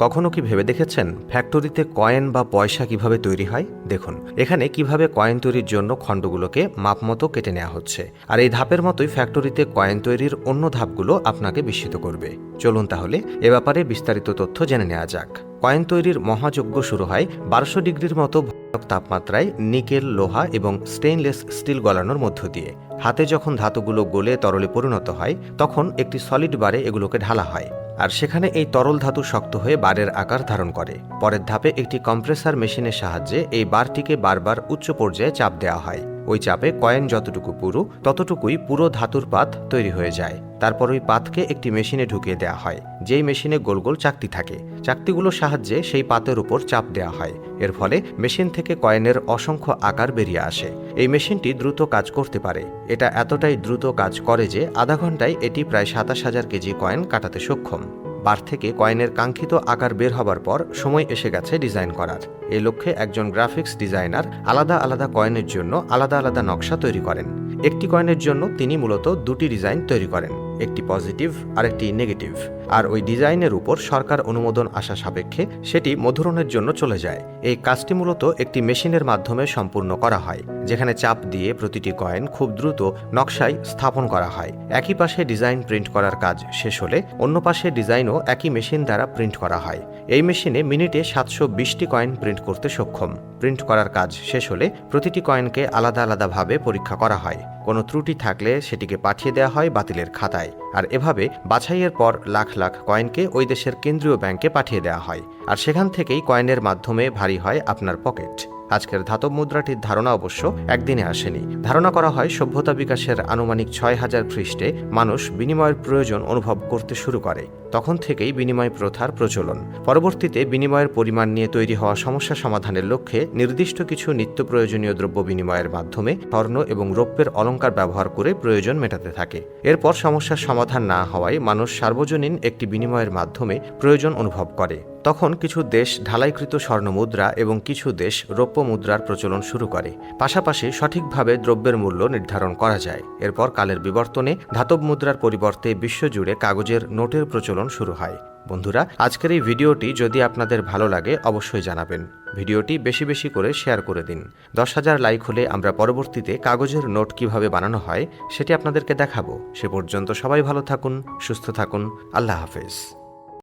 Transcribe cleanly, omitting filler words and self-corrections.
কখনো কি ভেবে দেখেছেন ফ্যাক্টরিতে কয়েন বা পয়সা কিভাবে তৈরি হয়? দেখুন, এখানে কিভাবে কয়েন তৈরির জন্য খণ্ডগুলোকে মাপমতো কেটে নেওয়া হচ্ছে। আর এই ধাপের মতোই ফ্যাক্টরিতে কয়েন তৈরির অন্য ধাপগুলো আপনাকে বিস্মিত করবে। চলুন তাহলে এ ব্যাপারে বিস্তারিত তথ্য জেনে নেওয়া যাক। কয়েন তৈরির মহাযজ্ঞ শুরু হয় 1200 ডিগ্রির মতো ভয়ানক তাপমাত্রায় নিকেল, লোহা এবং স্টেইনলেস স্টিল গলানোর মধ্য দিয়ে। হাতে যখন ধাতুগুলো গলে তরলে পরিণত হয়, তখন একটি সলিড বারে এগুলোকে ঢালা হয়, আর সেখানে এই তরল ধাতু শক্ত হয়ে বারের আকার ধারণ করে। পরের ধাপে একটি কম্প্রেসার মেশিনের সাহায্যে এই বারটিকে বারবার উচ্চ পর্যায়ে চাপ দেওয়া হয়। ওই চাপে কয়েন যতটুকু পুরু ততটুকুই পুরো ধাতুর পাত তৈরি হয়ে যায়। তারপর ওই পাতকে একটি মেশিনে ঢুকিয়ে দেওয়া হয়, যেই মেশিনে গোল গোল চাকতি থাকে। চাকতিগুলোর সাহায্যে সেই পাতের উপর চাপ দেওয়া হয়। এর ফলে মেশিন থেকে কয়েনের অসংখ্য আকার বেরিয়ে আসে। এই মেশিনটি দ্রুত কাজ করতে পারে। এটা এতটাই দ্রুত কাজ করে যে আধা ঘন্টায় এটি প্রায় 27,000 কেজি কয়েন কাটাতে সক্ষম। বার থেকে কয়েনের কাঙ্ক্ষিত আকার বের হবার পর সময় এসে গেছে ডিজাইন করার। এই লক্ষ্যে একজন গ্রাফিক্স ডিজাইনার আলাদা আলাদা কয়েনের জন্য আলাদা আলাদা নকশা তৈরি করেন। একটি কয়েনের জন্য তিনি মূলত দুটি ডিজাইন তৈরি করেন, একটি পজিটিভ আর একটি নেগেটিভ। আর ওই ডিজাইনের উপর সরকার অনুমোদন আসা সাপেক্ষে সেটি মধুরণের জন্য চলে যায়। এই কাজটি মূলত একটি মেশিনের মাধ্যমে সম্পূর্ণ করা হয়, যেখানে চাপ দিয়ে প্রতিটি কয়েন খুব দ্রুত নকশায় স্থাপন করা হয়। একই পাশে ডিজাইন প্রিন্ট করার কাজ শেষ হলে অন্য পাশে ডিজাইনও একই মেশিন দ্বারা প্রিন্ট করা হয়। এই মেশিনে মিনিটে 720টি কয়েন প্রিন্ট করতে সক্ষম। প্রিন্ট করার কাজ শেষ হলে প্রতিটি কয়েনকে আলাদা আলাদাভাবে পরীক্ষা করা হয়। কোনো ত্রুটি থাকলে সেটিকে পাঠিয়ে দেওয়া হয় বাতিলের খাতায়। আর এভাবে বাছাইয়ের পর লাখ লাখ কয়েনকে ওই দেশের কেন্দ্রীয় ব্যাংকে পাঠিয়ে দেওয়া হয়। আর সেখান থেকেই কয়েনের মাধ্যমে ভারী হয় আপনার পকেট। আজকের ধাতব মুদ্রাটির ধারণা অবশ্য একদিনে আসেনি। ধারণা করা হয় সভ্যতা বিকাশের আনুমানিক 6000 খ্রিস্টে মানুষ বিনিময়ের প্রয়োজন অনুভব করতে শুরু করে। তখন থেকেই বিনিময় প্রথার প্রচলন। পরবর্তীতে বিনিময়ের পরিমাণ নিয়ে তৈরি হওয়া সমস্যা সমাধানের লক্ষ্যে নির্দিষ্ট কিছু নিত্য প্রয়োজনীয় দ্রব্য বিনিময়ের মাধ্যমে স্বর্ণ এবং রৌপ্যের অলংকার ব্যবহার করে প্রয়োজন মেটাতে থাকে। এরপর সমস্যার সমাধান না হওয়ায় মানুষ সার্বজনীন একটি বিনিময়ের মাধ্যমে প্রয়োজন অনুভব করে। তখন কিছু দেশ ঢালাইকৃত স্বর্ণ মুদ্রা এবং কিছু দেশ রৌপ্য মুদ্রার প্রচলন শুরু করে। পাশাপাশি সঠিকভাবে দ্রব্যের মূল্য নির্ধারণ করা যায়। এরপর কালের বিবর্তনে ধাতব মুদ্রার পরিবর্তে বিশ্বজুড়ে কাগজের নোটের প্রচলন শুরু হয়। বন্ধুরা, আজকের এই ভিডিওটি যদি আপনাদের ভালো লাগে অবশ্যই জানাবেন। ভিডিওটি বেশি বেশি করে শেয়ার করে দিন। 10,000 লাইক হলে আমরা পরবর্তীতে কাগজের নোট কিভাবে বানানো হয় সেটি আপনাদেরকে দেখাবো। সে পর্যন্ত সবাই ভালো থাকুন, সুস্থ থাকুন। আল্লাহ হাফেজ।